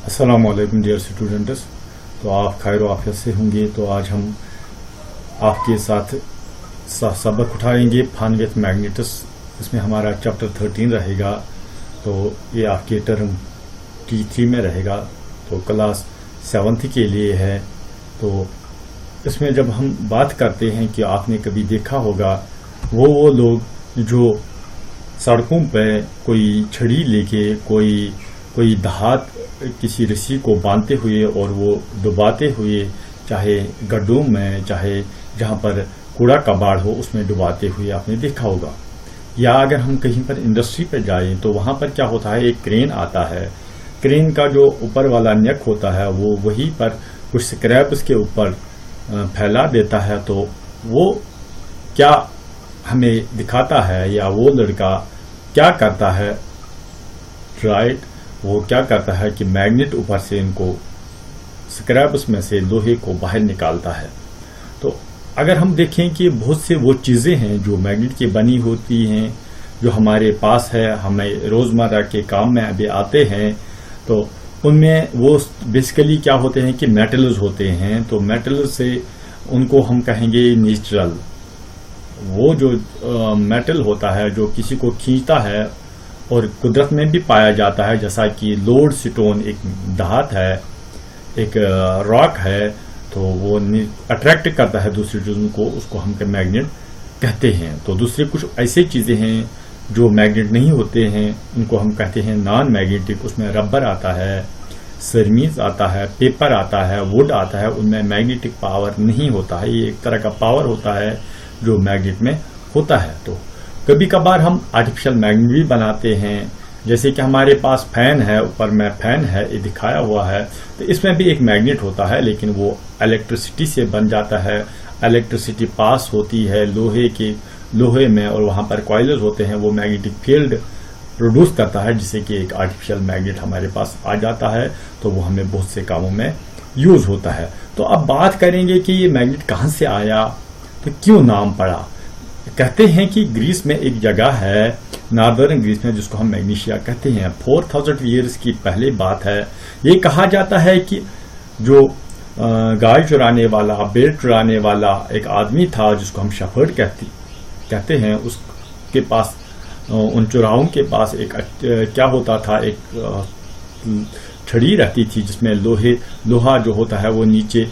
अस्सलामुअलैकुम dear students. तो आप खैर आफियत से होंगे। तो आज हम आपके साथ सबक उठाएंगे फन विथ मैग्नेट्स। इसमें हमारा चैप्टर 13 रहेगा। तो ये आपके टर्म T3 में रहेगा, तो क्लास 7th के लिए है। तो इसमें जब हम बात करते हैं कि आपने कभी देखा होगा वो लोग जो सड़कों पर कोई छड़ी लेके कोई दहात किसी रस्सी को बांधते हुए और वो डुबाते हुए, चाहे गड्ढों में चाहे जहां पर कूड़ा कबाड़ हो उसमें डुबाते हुए आपने देखा होगा। या अगर हम कहीं पर इंडस्ट्री पर जाएं तो वहां पर क्या होता है, एक क्रेन आता है। क्रेन का जो ऊपर वाला नेक होता है वो वहीं पर कुछ स्क्रैप उसके ऊपर फैला देता है। तो वो क्या हमें दिखाता है, या वो लड़का क्या करता है, राइट, वो क्या करता है कि मैग्नेट ऊपर से इनको स्क्रैप्स में से लोहे को बाहर निकालता है। तो अगर हम देखें कि बहुत से वो चीजें हैं जो मैग्नेट की बनी होती हैं, जो हमारे पास है, हमें रोजमर्रा के काम में अभी आते हैं, तो उनमें वो बेसिकली क्या होते हैं कि मेटल्स होते हैं। तो मेटल से उनको हम कहेंगे नेचुरल। वो जो मेटल होता है जो किसी को खींचता है और कुदरत में भी पाया जाता है, जैसा कि लोड स्टोन एक धात है, एक रॉक है, तो वो अट्रैक्ट करता है दूसरी चीजों को, उसको हम मैग्नेट कहते हैं। तो दूसरे कुछ ऐसे चीजें हैं जो मैग्नेट नहीं होते हैं, उनको हम कहते हैं नॉन मैग्नेटिक। उसमें रबर आता है, सरमीज आता है, पेपर आता है, वुड आता है, उनमें मैग्नेटिक पावर नहीं होता है। ये एक तरह का पावर होता है जो मैग्नेट में होता है। तो कभी कभार हम आर्टिफिशियल मैग्नेट भी बनाते हैं, जैसे कि हमारे पास फैन है, ऊपर में फैन है, ये दिखाया हुआ है। तो इसमें भी एक मैग्नेट होता है, लेकिन वो इलेक्ट्रिसिटी से बन जाता है। इलेक्ट्रिसिटी पास होती है लोहे में, और वहां पर कॉइलर होते हैं, वो मैग्नेटिक फील्ड प्रोड्यूस करता है, जिससे कि एक आर्टिफिशियल मैग्नेट हमारे पास आ जाता है। तो वो हमें बहुत से कामों में यूज होता है। तो अब बात करेंगे कि ये मैग्नेट कहां से आया, तो क्यों नाम पड़ा। कहते हैं कि ग्रीस में एक जगह है, नॉर्दर्न ग्रीस में, जिसको हम मैग्नीशिया कहते हैं। 4000 ईयर्स की पहले बात है। ये कहा जाता है कि जो गाय चुराने वाला, भेड़ चुराने वाला एक आदमी था, जिसको हम शेफर्ड कहते हैं, उसके पास, उन चुराहों के पास एक क्या होता था, एक छड़ी रहती थी जिसमें लोहा जो होता है वो नीचे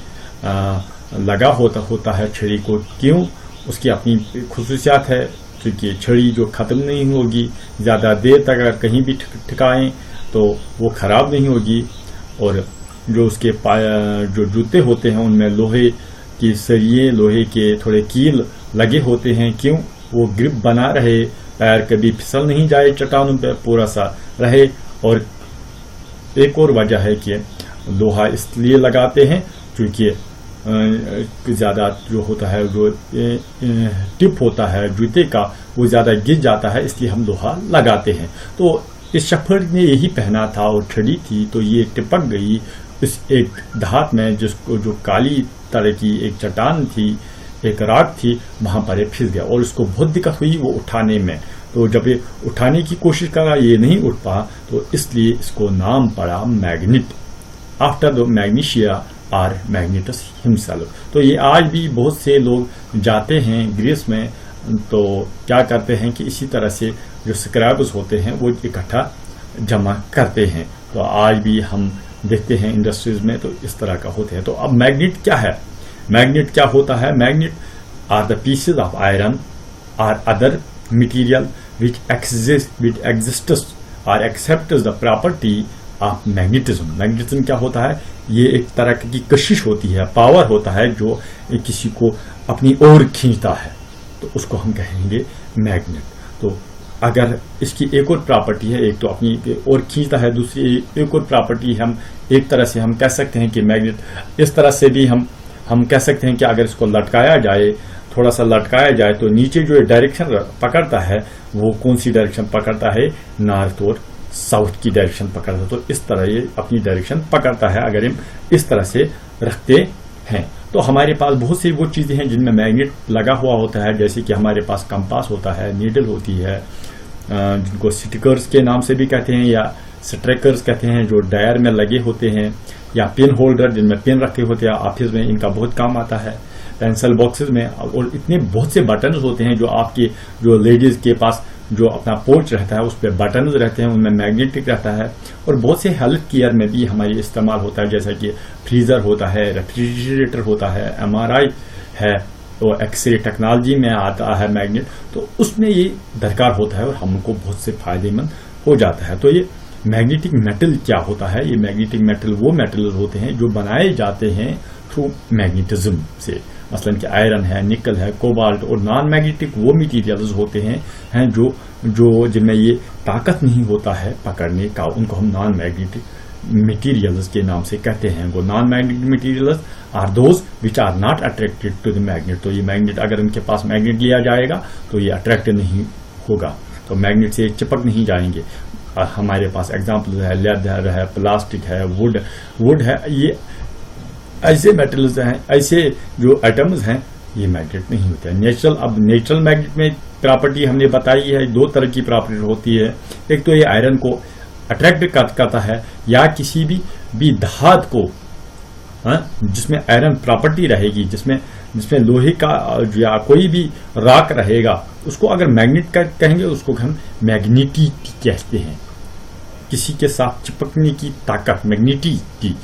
लगा होता है छड़ी को। क्यों? उसकी अपनी खुसूसियात है, क्योंकि छड़ी जो खत्म नहीं होगी, ज्यादा देर तक अगर कहीं भी ठिकाएं तो वो खराब नहीं होगी। और जो उसके जो जूते होते हैं उनमें लोहे की सरिये, लोहे के थोड़े कील लगे होते हैं। क्यों? वो ग्रिप बना रहे, पैर कभी फिसल नहीं जाए चट्टानों पे, पूरा सा रहे। और एक और वजह है कि लोहा इसलिए लगाते हैं क्योंकि ज्यादा जो होता है, जो टिप होता है जूते का, वो ज्यादा गिर जाता है, इसलिए हम लोहा लगाते हैं। तो इस शेफर्ड ने यही पहना था और छड़ी थी, तो ये टिपक गई इस एक धात में, जिसको जो काली तरह की एक चट्टान थी, एक राख थी, वहां पर ये फिस गया और उसको बहुत दिक्कत हुई वो उठाने में। तो जब ये उठाने की कोशिश करा, ये नहीं उठ पा, तो इसलिए इसको नाम पड़ा मैग्नेट, आफ्टर द मैग्नीशिया और मैग्नेटस हिमसेल्फ। तो ये आज भी बहुत से लोग जाते हैं ग्रीस में, तो क्या करते हैं कि इसी तरह से जो स्क्रैप्स होते हैं वो इकट्ठा जमा करते हैं। तो आज भी हम देखते हैं इंडस्ट्रीज में तो इस तरह का होते हैं। तो अब मैग्नेट क्या है, मैग्नेट क्या होता है? Magnet are the pieces of iron और अदर मटीरियल विच एग्जिस्ट्स और accepts the property of magnetism. Magnetism क्या होता है? ये एक तरह की कशिश होती है, पावर होता है जो किसी को अपनी ओर खींचता है, तो उसको हम कहेंगे मैग्नेट। तो अगर इसकी एक और प्रॉपर्टी है, एक तो अपनी ओर खींचता है, दूसरी एक और प्रॉपर्टी हम एक तरह से हम कह सकते हैं कि मैग्नेट इस तरह से भी हम कह सकते हैं कि अगर इसको लटकाया जाए, थोड़ा सा लटकाया जाए, तो नीचे जो डायरेक्शन पकड़ता है वो कौन सी डायरेक्शन पकड़ता है? नॉर्थ और साउथ की डायरेक्शन पकड़ता है। तो इस तरह ये अपनी डायरेक्शन पकड़ता है अगर हम इस तरह से रखते हैं। तो हमारे पास बहुत सी वो चीजें हैं जिनमें मैग्नेट लगा हुआ होता है, जैसे कि हमारे पास कंपास होता है, नीडल होती है, जिनको स्टिकर्स के नाम से भी कहते हैं, या स्ट्रेकर्स कहते हैं जो डायर में लगे होते हैं, या पिन होल्डर जिनमें पिन रखे होते हैं, ऑफिस में इनका बहुत काम आता है। पेंसिल बॉक्सेस में, और इतने बहुत से बटन्स होते हैं जो आपके जो लेडीज के पास जो अपना पोर्च रहता है उस पर बटन्स रहते हैं, उनमें मैग्नेटिक रहता है। और बहुत से हेल्थ केयर में भी हमारी इस्तेमाल होता है, जैसा कि फ्रीजर होता है, रेफ्रिजरेटर होता है, MRI है, तो एक्सरे टेक्नोलॉजी में आता है मैग्नेट, तो उसमें ये दरकार होता है और हमको बहुत से फायदेमंद हो जाता है। तो ये मैग्नेटिक मेटल क्या होता है? ये मैग्नेटिक मेटल वो मेटल होते हैं जो बनाए जाते हैं थ्रू मैग्नेटिज्म से, मसलन कि आयरन है, निकल है, कोबाल्ट। और नॉन मैग्नेटिक वो मटेरियल्स होते हैं जो जिनमें ये ताकत नहीं होता है पकड़ने का, उनको हम नॉन मैग्नेटिक मटेरियल्स के नाम से कहते हैं। वो non magnetic materials are those which are not attracted to the magnet. तो ये मैग्नेट, अगर उनके पास मैग्नेट लिया जाएगा तो ये अट्रैक्ट नहीं होगा, तो मैग्नेट से चिपक नहीं जाएंगे। हमारे पास एग्जाम्पल है लेदर है, प्लास्टिक है, वुड है, ये ऐसे मेटल्स हैं, ऐसे जो एटम्स हैं, ये मैग्नेट नहीं होते हैं। नेचुरल मैग्नेट में प्रॉपर्टी हमने बताई है, दो तरह की प्रॉपर्टी होती है। एक तो ये आयरन को अट्रैक्ट करता है, या किसी भी धातु को, जिसमें आयरन प्रॉपर्टी रहेगी, जिसमें लोहे का या कोई भी रॉक रहेगा, उसको अगर मैग्नेट कहेंगे, उसको हम मैग्नेटी कहते हैं। किसी के साथ चिपकने की ताकत मैग्नेटी की,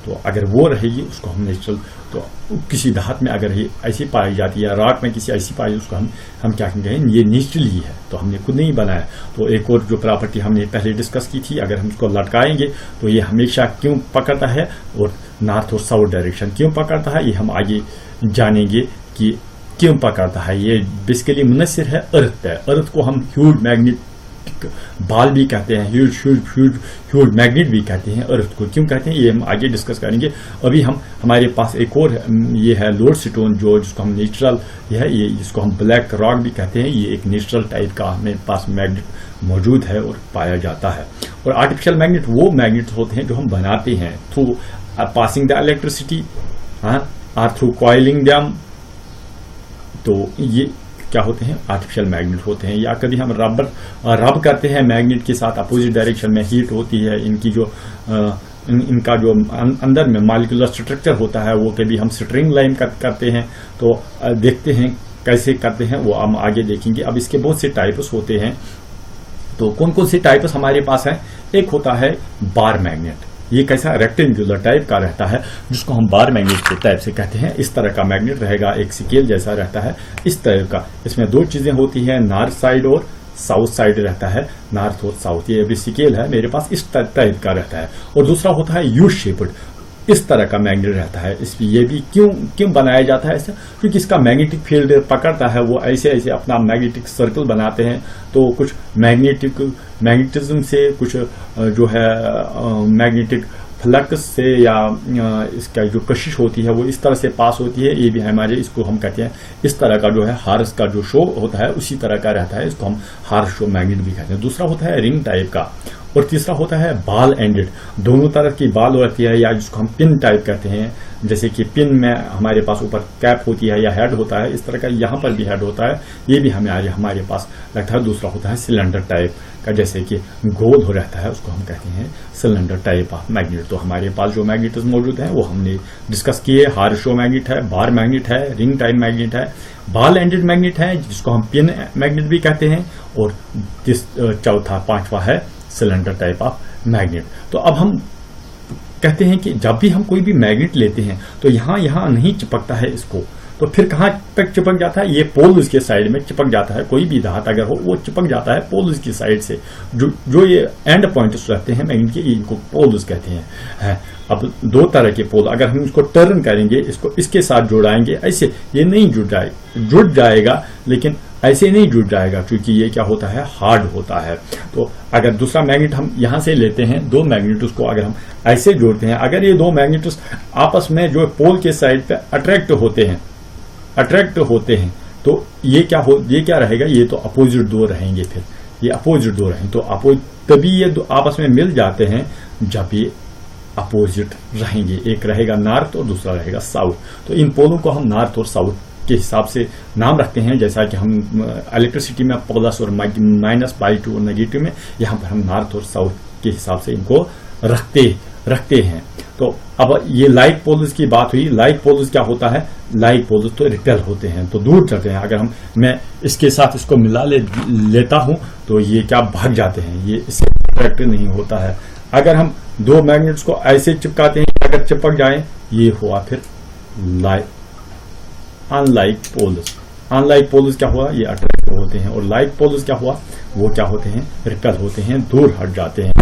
तो अगर वो रहेगी उसको हम नेचुरल, तो किसी धातु में अगर ये ऐसी पाई जाती है, या रॉक में किसी ऐसी पाई, उसको हम क्या कहेंगे, ये नेचुरली है, तो हमने खुद नहीं बनाया। तो एक और जो प्रॉपर्टी हमने पहले डिस्कस की थी, अगर हम इसको लटकाएंगे तो ये हमेशा क्यों पकड़ता है, और नॉर्थ और साउथ डायरेक्शन क्यों पकड़ता है, ये हम आगे जानेंगे कि क्यों पकड़ता है। ये बेसिकली मुनस्सिर है अर्थ पे। अर्थ को हम ह्यूज मैग्नेटिक बाल भी कहते हैं, ह्यूज मैग्नेट भी कहते हैं। अर्थ को क्यों कहते हैं ये हम आगे डिस्कस करेंगे। अभी हमारे पास एक और ये है लोडस्टोन, जिसको हम नेचुरल है, ये जिसको हम ब्लैक रॉक भी कहते हैं। ये एक नेचुरल टाइप का हमें पास मैग्नेट मौजूद है और पाया जाता है। और आर्टिफिशियल मैग्नेट वो मैग्नेट होते हैं जो हम बनाते हैं थ्रू पासिंग द इलेक्ट्रिसिटी और थ्रू कॉइलिंग दैम। तो ये क्या होते हैं, आर्टिफिशियल मैग्नेट होते हैं। या कभी हम रब करते हैं मैग्नेट के साथ, अपोजिट डायरेक्शन में हीट होती है, इनकी जो इनका जो अंदर में मॉलिक्यूलर स्ट्रक्चर होता है, वो कभी हम स्ट्रिंग लाइन करते हैं। तो देखते हैं कैसे करते हैं, वो हम आगे देखेंगे। अब इसके बहुत से टाइप्स होते हैं। तो कौन कौन से टाइप्स हमारे पास है? एक होता है बार मैग्नेट। ये कैसा रेक्टेंगुलर टाइप का रहता है, जिसको हम बार मैग्नेट के टाइप से कहते हैं। इस तरह का मैग्नेट रहेगा, एक स्केल जैसा रहता है, इस तरह का। इसमें दो चीजें होती हैं, नॉर्थ साइड और साउथ साइड रहता है, नॉर्थ और साउथ। ये अभी स्केल है मेरे पास, इस टाइप का रहता है। और दूसरा होता है यू शेप्ड, इस तरह का मैग्नेट रहता है। ये भी क्यों बनाया जाता है ऐसा? क्योंकि इसका मैग्नेटिक फील्ड पकड़ता है, वो ऐसे ऐसे अपना मैग्नेटिक सर्कल बनाते हैं। तो कुछ मैग्नेटिज्म से, कुछ जो है मैग्नेटिक फ्लक्स से, या इसका जो कशिश होती है वो इस तरह से पास होती है। ये भी हमारे, इसको हम कहते हैं, इस तरह का जो है हार्स का जो शो होता है उसी तरह का रहता है, इसको हम हार्स शो मैग्नेट भी कहते हैं। दूसरा होता है रिंग टाइप का, और तीसरा होता है बाल एंडेड। दोनों तरह की बाल होती है, या जिसको हम पिन टाइप कहते हैं। जैसे कि पिन में हमारे पास ऊपर कैप होती है या हेड होता है, इस तरह का यहाँ पर भी हेड होता है, ये भी हमारे पास लगता है। दूसरा होता है सिलेंडर टाइप का, जैसे कि गोल हो रहता है, उसको हम कहते हैं सिलेंडर टाइप ऑफ मैग्नेट। तो हमारे पास जो मैग्नेट्स मौजूद हैं वो हमने डिस्कस किए। हार्स शो मैग्नेट है, बार मैग्नेट है, रिंग टाइप मैग्नेट है, बाल एंडेड मैग्नेट है, जिसको हम पिन मैग्नेट भी कहते हैं, और पांचवा है सिलेंडर टाइप ऑफ मैग्नेट। तो अब हम कहते हैं कि जब भी हम कोई भी मैग्नेट लेते हैं तो यहां नहीं चिपकता है इसको, तो फिर कहां तक चिपक जाता है? ये पोल्स के साइड में चिपक जाता है। कोई भी धातु अगर हो वो चिपक जाता है पोल्स की साइड से। जो ये एंड पॉइंट्स रहते हैं मैग्नेट के, इनको पोल्स कहते हैं। अब दो तरह के पोल, अगर हम इसको टर्न करेंगे, इसको इसके साथ जोड़ाएंगे, ऐसे ये नहीं जुड़ जाएगा, लेकिन ऐसे नहीं जुड़ जाएगा, क्योंकि ये क्या होता है, हार्ड होता है। तो अगर दूसरा मैग्नेट हम यहां से लेते हैं, दो मैग्नेट्स को अगर हम ऐसे जोड़ते हैं, अगर ये दो मैग्नेट्स आपस में जो पोल के साइड पे अट्रैक्ट होते हैं, तो ये क्या रहेगा, ये तो अपोजिट दो रहेंगे। फिर ये अपोजिट दो रहेंगे, तो तभी ये दो आपस में मिल जाते हैं जब ये अपोजिट रहेंगे। एक रहेगा नॉर्थ और दूसरा रहेगा साउथ। तो इन पोलों को हम नॉर्थ और साउथ के हिसाब से नाम रखते हैं। जैसा कि हम इलेक्ट्रिसिटी में प्लस और माइनस, बाई टू और नेगेटिव में, यहाँ पर हम नॉर्थ और साउथ के हिसाब से इनको रखते हैं। तो अब ये लाइक पोल्स की बात हुई। लाइक पोल्स क्या होता है? लाइक पोल्स तो रिपेल होते हैं, तो दूर चलते हैं। अगर मैं इसके साथ इसको मिला लेता हूं तो ये क्या भाग जाते हैं, ये इससे अट्रैक्ट नहीं होता है। अगर हम दो मैग्नेट्स को ऐसे चिपकाते हैं, अगर चिपक जाए, ये हुआ फिर अनलाइक पोल्स। अनलाइक पोल्स क्या हुआ? ये अट्रैक्ट होते हैं। और लाइक पोल्स क्या हुआ? वो क्या होते हैं? रिपेल होते हैं, दूर हट जाते हैं।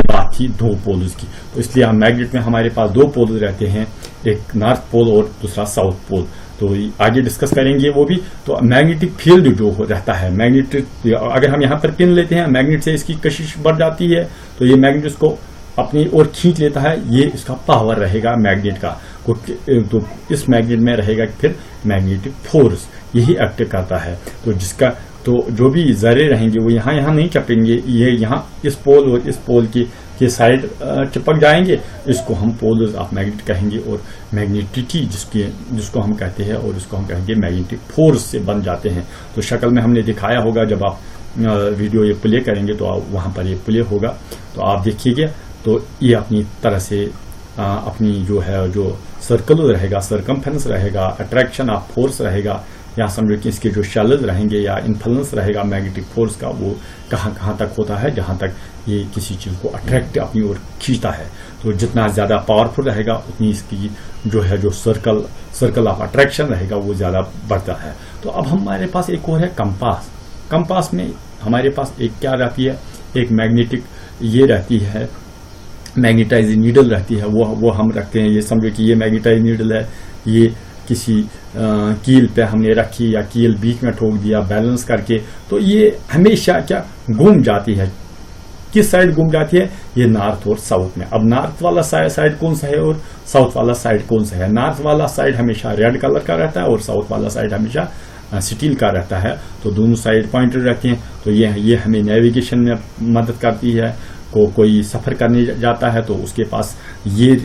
बात थी दो पोल्स की, तो इसलिए हम मैग्नेट में हमारे पास दो पोल्स रहते हैं, एक नॉर्थ पोल और दूसरा साउथ पोल। तो आगे डिस्कस करेंगे वो भी। तो मैग्नेटिक फील्ड जो रहता है, मैग्नेटिक, अगर हम यहाँ पर पिन लेते हैं, मैग्नेट से इसकी कशिश बढ़ जाती है, तो ये मैग्नेट इसको अपनी ओर खींच लेता है। ये इसका पावर रहेगा मैग्नेट का। तो इस मैग्नेट में रहेगा फिर मैग्नेटिक फोर्स, यही एक्ट करता है। तो जो भी जरे रहेंगे वो यहाँ नहीं चपेंगे, ये यहाँ इस पोल और इस पोल के साइड चिपक जाएंगे। इसको हम पोल्स ऑफ मैग्नेट कहेंगे, और मैग्नेटिटी जिसको हम कहते हैं, और इसको हम कहेंगे मैग्नेटिक फोर्स से बन जाते हैं। तो शक्ल में हमने दिखाया होगा, जब आप वीडियो ये प्ले करेंगे तो वहां पर ये प्ले होगा, तो आप देखिएगा। तो ये अपनी तरह से अपनी जो सर्कल रहेगा, सरकमफेरेंस रहेगा, अट्रैक्शन ऑफ फोर्स रहेगा, या समझो कि इसके जो शेल्स रहेंगे या इन्फ्लुएंस रहेगा मैग्नेटिक फोर्स का, वो कहाँ तक होता है, जहां तक ये किसी चीज को अट्रैक्ट अपनी ओर खींचता है। तो जितना ज्यादा पावरफुल रहेगा, उतनी इसकी जो सर्कल ऑफ अट्रैक्शन रहेगा वो ज्यादा बढ़ता है। तो अब हमारे पास एक और है कंपास। कंपास में हमारे पास एक क्या रहती है? एक मैग्नेटिक ये रहती है, मैग्नेटाइज नीडल रहती है, वो हम रखते हैं। ये समझो कि ये मैग्नेटाइज नीडल है, ये किसी कील पे हमने रखी, या कील बीच में ठोक दिया बैलेंस करके, तो ये हमेशा क्या घूम जाती है। किस साइड घूम जाती है? ये नॉर्थ और साउथ में। अब नॉर्थ वाला साइड कौन सा है और साउथ वाला साइड कौन सा है? नॉर्थ वाला साइड हमेशा रेड कलर का रहता है, और साउथ वाला साइड हमेशा स्टील का रहता है। तो दोनों साइड पॉइंटेड रहते हैं। तो ये हमें नेविगेशन में मदद करती है। कोई सफर करने जाता है तो उसके पास ये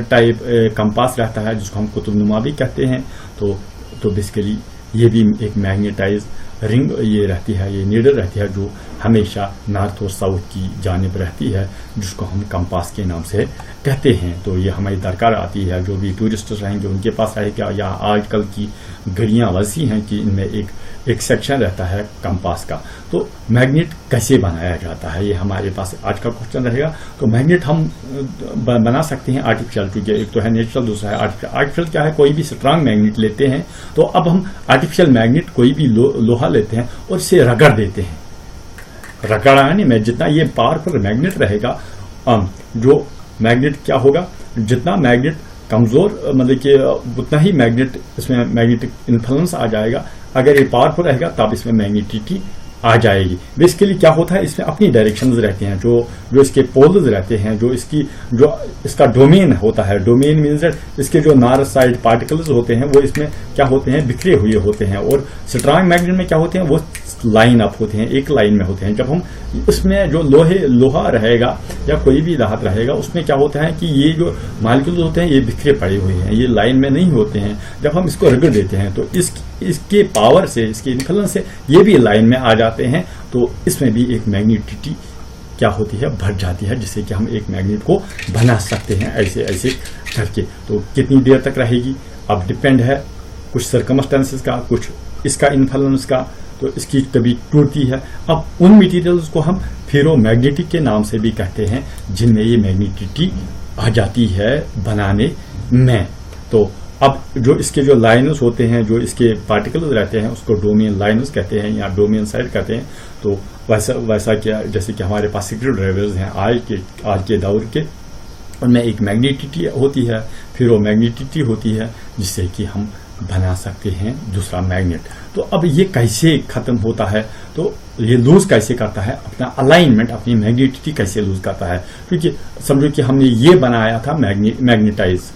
टाइप कंपास रहता है, जिसको हम कुतुबनुमा भी कहते हैं। तो बेसिकली ये भी एक मैग्नेटाइज रिंग ये रहती है, ये नीडल रहती है, जो हमेशा नॉर्थ और साउथ की जानिब रहती है, जिसको हम कंपास के नाम से कहते हैं। तो ये हमारी दरकार आती है। जो भी टूरिस्ट रहेंगे उनके पास रहेगा। या आजकल की घड़ियां वैसी हैं कि इनमें एक सेक्शन रहता है कंपास का। तो मैग्नेट कैसे बनाया जाता है, ये हमारे पास आज का क्वेश्चन रहेगा। तो मैग्नेट हम बना सकते हैं आर्टिफिशियल, क्योंकि एक तो है नेचुरल, दूसरा है आर्टिफिशियल। आर्टिफिशियल क्या है? कोई भी स्ट्रांग मैग्नेट लेते हैं। तो अब हम आर्टिफिशियल मैग्नेट कोई भी लोहा लेते हैं और इसे रगड़ देते हैं। रगड़ाने में जितना ये पावरफुल मैग्नेट रहेगा, जो मैग्नेट क्या होगा, जितना मैग्नेट कमजोर, मतलब कि उतना ही मैग्नेट इसमें मैग्नेटिक इन्फ्लुएंस आ जाएगा। अगर ये पावरफुल रहेगा तब इसमें मैग्नेटिटी आ जाएगी। बेसिकली क्या होता है, इसमें अपनी डायरेक्शंस रहते हैं, जो इसके पोल्स रहते हैं, जो इसका डोमेन होता है। डोमेन मीन्स इसके जो नॉर्थ साइड पार्टिकल्स होते हैं वो इसमें क्या होते हैं, बिखरे हुए होते हैं। और स्ट्रांग मैग्नेट में क्या होते हैं, वो लाइन अप होते हैं, एक लाइन में होते हैं। जब हम इसमें जो लोहा रहेगा या कोई भी धातु रहेगा, उसमें क्या होता है कि ये जो मॉलिक्यूल्स होते हैं ये बिखरे पड़े हुए हैं, ये लाइन में नहीं होते हैं। जब हम इसको रगड़ देते हैं तो इसके पावर से, इसके इन्फ्लुएंस से ये भी लाइन में आ जाते हैं। तो इसमें भी एक मैग्नेटिटी क्या होती है, बढ़ जाती है, जिससे कि हम एक मैग्नेट को बना सकते हैं ऐसे ऐसे करके। तो कितनी देर तक रहेगी अब डिपेंड है कुछ सर्कमस्टेंसेस का, कुछ इसका इन्फ्लुएंस का। तो इसकी कभी टूटती है। अब उन मटेरियल्स को हम फेरोमैग्नेटिक के नाम से भी कहते हैं, जिनमें ये मैग्नेटिटी आ जाती है बनाने में। तो अब जो इसके जो लाइन्स होते हैं, जो इसके पार्टिकल्स रहते हैं, उसको डोमेन लाइन्स कहते हैं या डोमेन साइड कहते हैं। तो वैसा क्या, जैसे कि हमारे पास स्क्रू ड्राइवर्स हैं आज के दौर के, उनमें एक मैग्नेटिटी होती है, फेरोमैग्नेटिटी होती है, जिससे कि हम बना सकते हैं दूसरा मैग्नेट। तो अब ये कैसे खत्म होता है, तो ये लूज कैसे करता है अपना अलाइनमेंट, अपनी मैग्नेटिटी कैसे लूज करता है। क्योंकि समझो कि हमने ये बनाया था मैग्नेटाइज,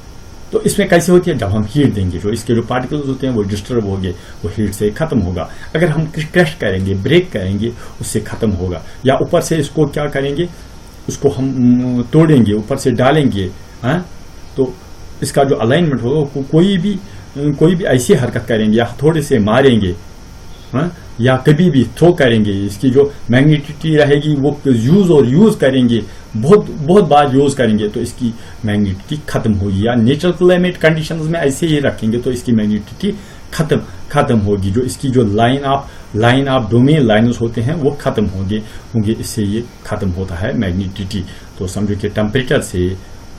तो इसमें कैसे होती है, जब हम हीट देंगे, जो इसके जो पार्टिकल्स होते हैं वो डिस्टर्ब होंगे, वो हीट से खत्म होगा। अगर हम क्रश करेंगे, ब्रेक करेंगे, उससे खत्म होगा। या ऊपर से इसको क्या करेंगे, उसको हम तोड़ेंगे, ऊपर से डालेंगे, तो इसका जो अलाइनमेंट होगा, कोई भी ऐसी हरकत करेंगे या थोड़े से मारेंगे, या कभी भी थ्रो करेंगे, इसकी जो मैग्नेटिसिटी रहेगी वो यूज करेंगे, बहुत बहुत बार यूज करेंगे तो इसकी मैग्नेटिसिटी खत्म होगी, या नेचुरल क्लाइमेट कंडीशंस में ऐसे ही रखेंगे तो इसकी मैग्नेटिसिटी खत्म होगी। जो इसकी जो लाइन ऑफ डोमेन लाइन्स होते हैं वो खत्म होंगे, इससे ये खत्म होता है मैग्नेटिसिटी। तो समझो कि टेम्परेचर से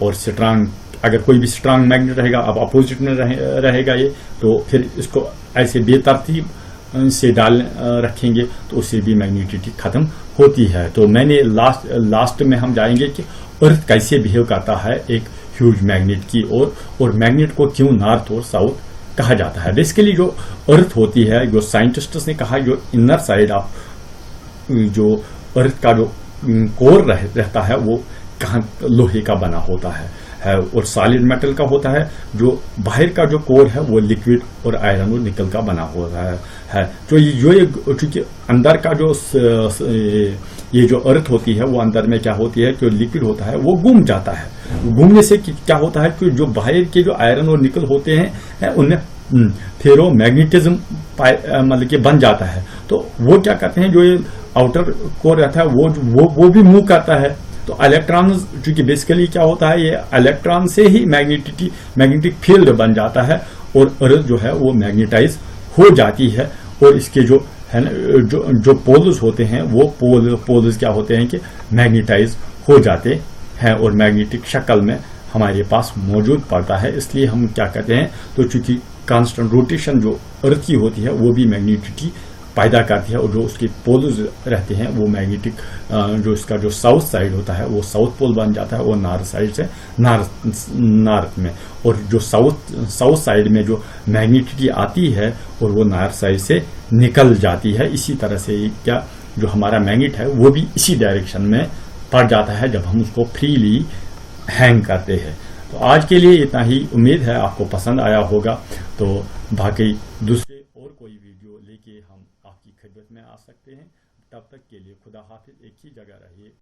और स्ट्रांग, अगर कोई भी स्ट्रांग मैग्नेट रहेगा, अब अपोजिट में रहेगा ये, तो फिर इसको ऐसे बेतरतीब से रखेंगे तो उससे भी मैग्नेटिसिटी खत्म होती है। तो मैंने लास्ट में हम जाएंगे कि अर्थ कैसे बिहेव करता है एक ह्यूज मैग्नेट की ओर, और मैग्नेट को क्यों नॉर्थ और साउथ कहा जाता है। बेसिकली जो अर्थ होती है, जो साइंटिस्ट्स ने कहा, जो इनर साइड ऑफ जो अर्थ का जो कोर रहता है वो कहाँ लोहे का बना होता है और सॉलिड मेटल का होता है। जो बाहर का जो कोर है वो लिक्विड और आयरन और निकल का बना होता है। तो चूंकि अंदर का जो ये जो अर्थ होती है वो अंदर में क्या होती है कि लिक्विड होता है वो घूम जाता है। घूमने से क्या होता है कि जो बाहर के जो आयरन और निकल होते हैं उनमें फेरोमैग्नेटिज्म मतलब कि बन जाता है। तो वो क्या करते हैं, जो ये आउटर कोर रहता है वो भी मूव करता है। तो इलेक्ट्रॉन, चूंकि बेसिकली क्या होता है, ये इलेक्ट्रॉन से ही मैग्नेटिक फील्ड बन जाता है और अर्थ जो है वो मैग्नेटाइज हो जाती है। और इसके जो है ना जो पोल्स होते हैं वो पोल्स क्या होते हैं कि मैग्नेटाइज हो जाते हैं और मैग्नेटिक शक्ल में हमारे पास मौजूद पड़ता है। इसलिए हम क्या कहते हैं, तो चूंकि कांस्टेंट रोटेशन जो अर्थ की होती है वो भी मैग्नेटिसिटी पैदा करती है, और जो उसके पोल्स रहते हैं वो मैग्नेटिक, जो इसका जो साउथ साइड होता है वो साउथ पोल बन जाता है और नॉर्थ साइड से नॉर्थ में, और जो साउथ साइड में जो मैग्नेटिसिटी आती है और वो नॉर्थ साइड से निकल जाती है। इसी तरह से क्या जो हमारा मैग्नेट है वो भी इसी डायरेक्शन में पड़ जाता है जब हम उसको फ्रीली हैंग करते हैं। तो आज के लिए इतना ही, उम्मीद है आपको पसंद आया होगा। तो बाकी दूसरे और कोई वीडियो लेके हम आपकी खिदमत में आ सकते हैं। तब तक के लिए खुदा हाफिज, एक ही जगह रहिए।